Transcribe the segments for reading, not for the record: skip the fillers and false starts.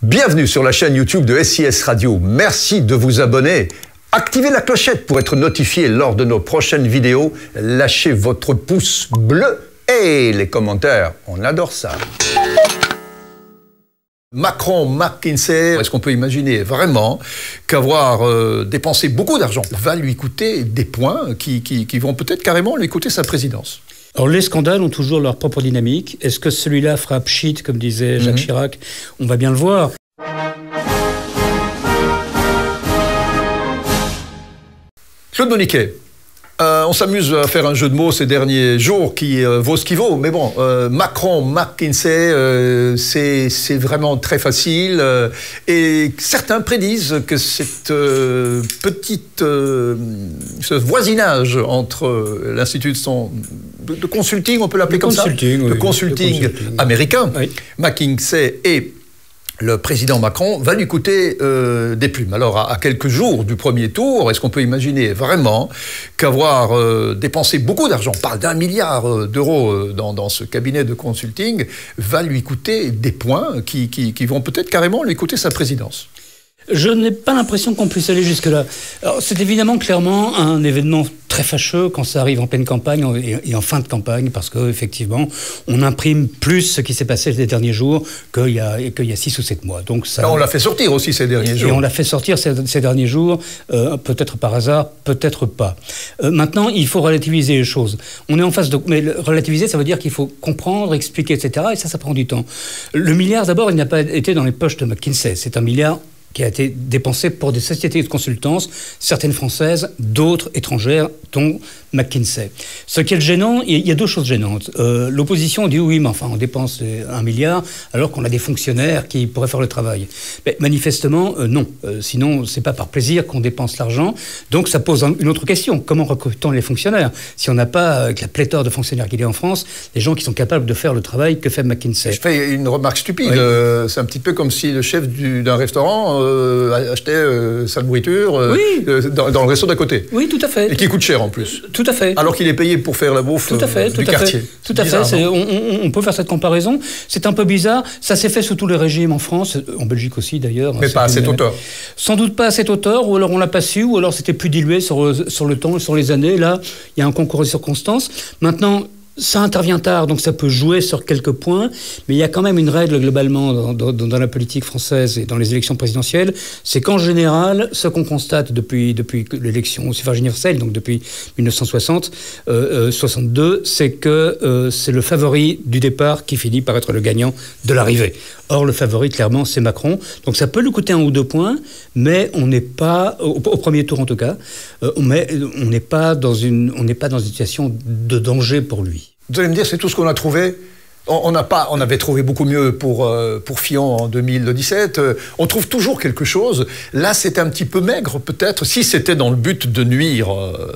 Bienvenue sur la chaîne YouTube de SIS Radio. Merci de vous abonner. Activez la clochette pour être notifié lors de nos prochaines vidéos. Lâchez votre pouce bleu et les commentaires. On adore ça. Macron, McKinsey, est-ce qu'on peut imaginer vraiment qu'avoir dépensé beaucoup d'argent va lui coûter des points qui vont peut-être carrément lui coûter sa présidence? Alors les scandales ont toujours leur propre dynamique. Est-ce que celui-là fera pchit, comme disait Jacques Chirac? On va bien le voir. Claude Moniquet, on s'amuse à faire un jeu de mots ces derniers jours qui vaut ce qu'il vaut, mais bon, Macron, McKinsey, c'est vraiment très facile, et certains prédisent que cette ce voisinage entre l'institut de consulting, on peut l'appeler comme ça, de consulting américain, oui. McKinsey et le président Macron va lui coûter des plumes. Alors, à quelques jours du premier tour, est-ce qu'on peut imaginer vraiment qu'avoir dépensé beaucoup d'argent, on parle d'1 milliard d'euros dans ce cabinet de consulting, va lui coûter des points qui vont peut-être carrément lui coûter sa présidence? Je n'ai pas l'impression qu'on puisse aller jusque-là. Alors, c'est évidemment clairement un événement très fâcheux quand ça arrive en pleine campagne et en fin de campagne, parce qu'effectivement, on imprime plus ce qui s'est passé ces derniers jours qu'il y a 6 ou 7 mois. Donc ça, on l'a fait sortir aussi ces derniers jours. Et on l'a fait sortir ces derniers jours, peut-être par hasard, peut-être pas. Maintenant, il faut relativiser les choses. On est en face de... Mais relativiser, ça veut dire qu'il faut comprendre, expliquer, etc. Et ça prend du temps. Le milliard, d'abord, il n'a pas été dans les poches de McKinsey. C'est un milliard qui a été dépensé pour des sociétés de consultance, certaines françaises, d'autres étrangères, dont McKinsey. Ce qui est gênant, il y a deux choses gênantes. L'opposition dit oui, mais enfin, on dépense 1 milliard alors qu'on a des fonctionnaires qui pourraient faire le travail. Mais manifestement, non. Sinon, c'est pas par plaisir qu'on dépense l'argent. Donc, ça pose une autre question. Comment recrute-t-on les fonctionnaires si on n'a pas, avec la pléthore de fonctionnaires qu'il y a en France, des gens qui sont capables de faire le travail que fait McKinsey? Je fais une remarque stupide. Oui. C'est un petit peu comme si le chef d'un restaurant achetait sa nourriture oui. Dans le resto d'à côté. Oui, tout à fait. Et qui coûte cher en plus. Tout à fait. Alors qu'il est payé pour faire la bouffe du quartier. Tout à fait. On peut faire cette comparaison. C'est un peu bizarre. Ça s'est fait sous tous les régimes en France, en Belgique aussi d'ailleurs. Mais pas à cette hauteur. Sans doute pas à cette hauteur, ou alors on l'a pas su, ou alors c'était plus dilué sur le temps, sur les années. Là, il y a un concours de circonstances. Maintenant, ça intervient tard, donc ça peut jouer sur quelques points, mais il y a quand même une règle globalement dans la politique française et dans les élections présidentielles, c'est qu'en général, ce qu'on constate depuis l'élection au suffrage universel, donc depuis 1962, c'est que c'est le favori du départ qui finit par être le gagnant de l'arrivée. Or, le favori, clairement, c'est Macron. Donc ça peut lui coûter 1 ou 2 points, mais on n'est pas, au premier tour en tout cas, on n'est pas dans une situation de danger pour lui. Vous allez me dire, c'est tout ce qu'on a trouvé? On avait trouvé beaucoup mieux pour Fillon en 2017. On trouve toujours quelque chose. Là, c'est un petit peu maigre, peut-être. Si c'était dans le but de nuire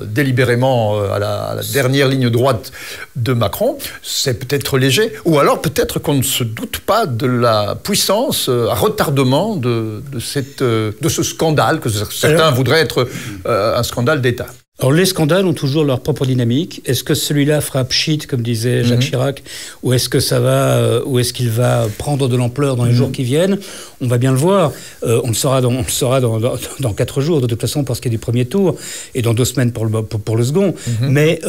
délibérément à la dernière ligne droite de Macron, c'est peut-être léger. Ou alors, peut-être qu'on ne se doute pas de la puissance à retardement de ce scandale, que certains voudraient être un scandale d'État. Alors les scandales ont toujours leur propre dynamique. Est-ce que celui-là fera pchit, comme disait Jacques Chirac, ou est-ce qu'il va prendre de l'ampleur dans les jours qui viennent? On va bien le voir. On le saura dans 4 jours, de toute façon, parce qu'il y a du premier tour, et dans 2 semaines pour le second. Mais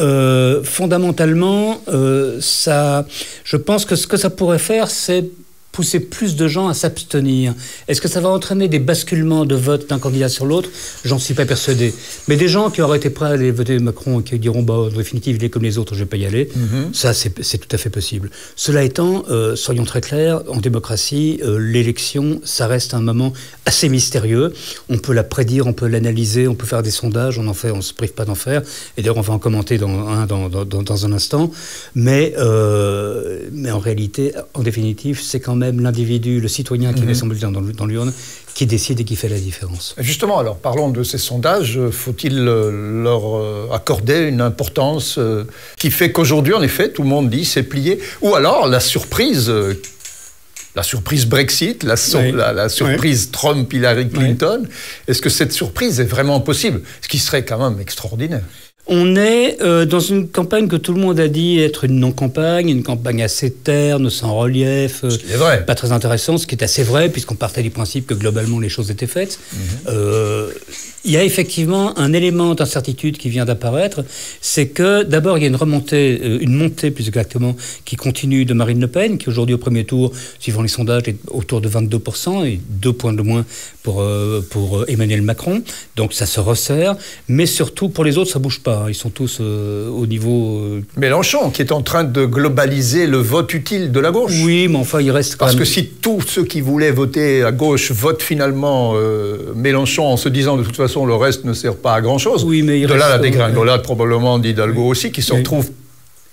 fondamentalement, je pense que ce que ça pourrait faire, c'est pousser plus de gens à s'abstenir. Est-ce que ça va entraîner des basculements de vote d'un candidat sur l'autre? J'en suis pas persuadé. Mais des gens qui auraient été prêts à aller voter Macron et qui diront bah, en définitive, il est comme les autres, je vais pas y aller, ça, c'est tout à fait possible. Cela étant, soyons très clairs, en démocratie, l'élection, ça reste un moment assez mystérieux. On peut la prédire, on peut l'analyser, on peut faire des sondages, on se prive pas d'en faire. Et d'ailleurs, on va en commenter dans un instant. Mais en réalité, en définitive, c'est quand même l'individu, le citoyen qui met son bulletin dans l'urne, qui décide et qui fait la différence. Justement, alors, parlons de ces sondages. Faut-il leur accorder une importance qui fait qu'aujourd'hui, en effet, tout le monde dit c'est plié? Ou alors, la surprise Brexit, la surprise Trump-Hillary Clinton, est-ce que cette surprise est vraiment possible? Ce qui serait quand même extraordinaire. On est dans une campagne que tout le monde a dit être une non-campagne, une campagne assez terne, sans relief, pas très intéressante, ce qui est assez vrai, puisqu'on partait du principe que globalement les choses étaient faites. Il y a effectivement un élément d'incertitude qui vient d'apparaître, c'est que d'abord il y a une montée plus exactement, qui continue de Marine Le Pen, qui aujourd'hui au premier tour, suivant les sondages, est autour de 22%, et 2 points de moins pour Emmanuel Macron. Donc ça se resserre, mais surtout pour les autres ça bouge pas. Ils sont tous au niveau... Mélenchon, qui est en train de globaliser le vote utile de la gauche. Oui, mais enfin il reste quand même... Parce que si tous ceux qui voulaient voter à gauche votent finalement Mélenchon en se disant de toute façon le reste ne sert pas à grand-chose. Oui, mais de là la dégringolade probablement d'Hidalgo aussi, qui se retrouve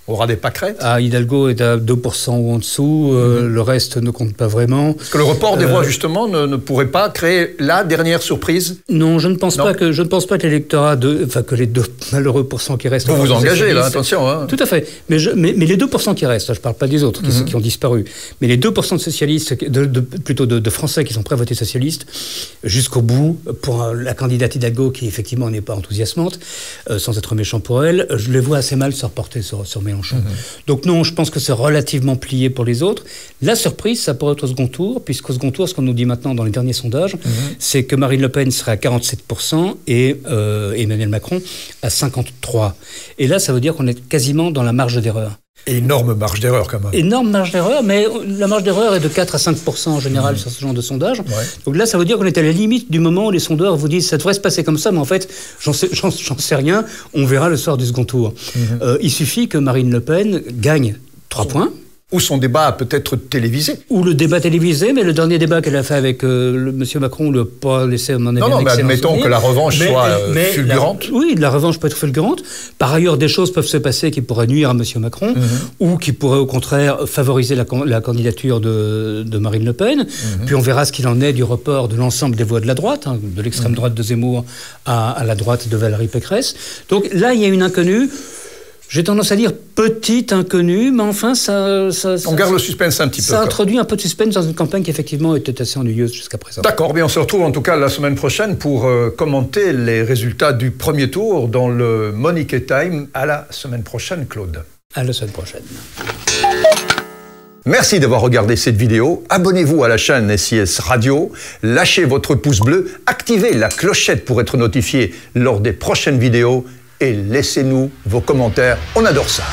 au ras des pâquerettes. Ah, Hidalgo est à 2% ou en dessous, le reste ne compte pas vraiment. Parce que le report des voix, justement, ne pourrait pas créer la dernière surprise? Non, je ne pense pas que l'électorat, que les 2 malheureux pourcents qui restent... Vous vous engagez, là, attention. Hein. Tout à fait. Mais les 2% qui restent, je ne parle pas des autres, qui ont disparu, mais les 2% de socialistes, plutôt de Français qui sont prêts à voter socialiste, jusqu'au bout, pour la candidate Hidalgo, qui effectivement n'est pas enthousiasmante, sans être méchant pour elle, je les vois assez mal se reporter sur Mélenchon. Donc non, je pense que c'est relativement plié pour les autres. La surprise, ça pourrait être au second tour, puisqu'au second tour, ce qu'on nous dit maintenant dans les derniers sondages, c'est que Marine Le Pen serait à 47% et Emmanuel Macron à 53%. Et là, ça veut dire qu'on est quasiment dans la marge d'erreur. Énorme marge d'erreur quand même. Énorme marge d'erreur, mais la marge d'erreur est de 4 à 5% en général sur ce genre de sondage. Ouais. Donc là, ça veut dire qu'on est à la limite du moment où les sondeurs vous disent ça devrait se passer comme ça, mais en fait, j'en sais rien, on verra le soir du second tour. Il suffit que Marine Le Pen gagne 3 points. Ou son débat peut être télévisé. Ou le débat télévisé, mais le dernier débat qu'elle a fait avec M. Macron, le pas laissé m'en est bien. Non, mais admettons que la revanche soit fulgurante. Oui, la revanche peut être fulgurante. Par ailleurs, des choses peuvent se passer qui pourraient nuire à M. Macron, ou qui pourraient au contraire favoriser la candidature de Marine Le Pen. Puis on verra ce qu'il en est du report de l'ensemble des voix de la droite, de l'extrême droite de Zemmour à la droite de Valérie Pécresse. Donc là, il y a une inconnue. J'ai tendance à dire petite inconnue, mais enfin, on garde le suspense un petit peu. Ça introduit un peu de suspense dans une campagne qui, effectivement, était assez ennuyeuse jusqu'à présent. D'accord, bien on se retrouve en tout cas la semaine prochaine pour commenter les résultats du premier tour dans le Monique Time. À la semaine prochaine, Claude. À la semaine prochaine. Merci d'avoir regardé cette vidéo. Abonnez-vous à la chaîne SIS Radio, lâchez votre pouce bleu, activez la clochette pour être notifié lors des prochaines vidéos et laissez-nous vos commentaires. On adore ça.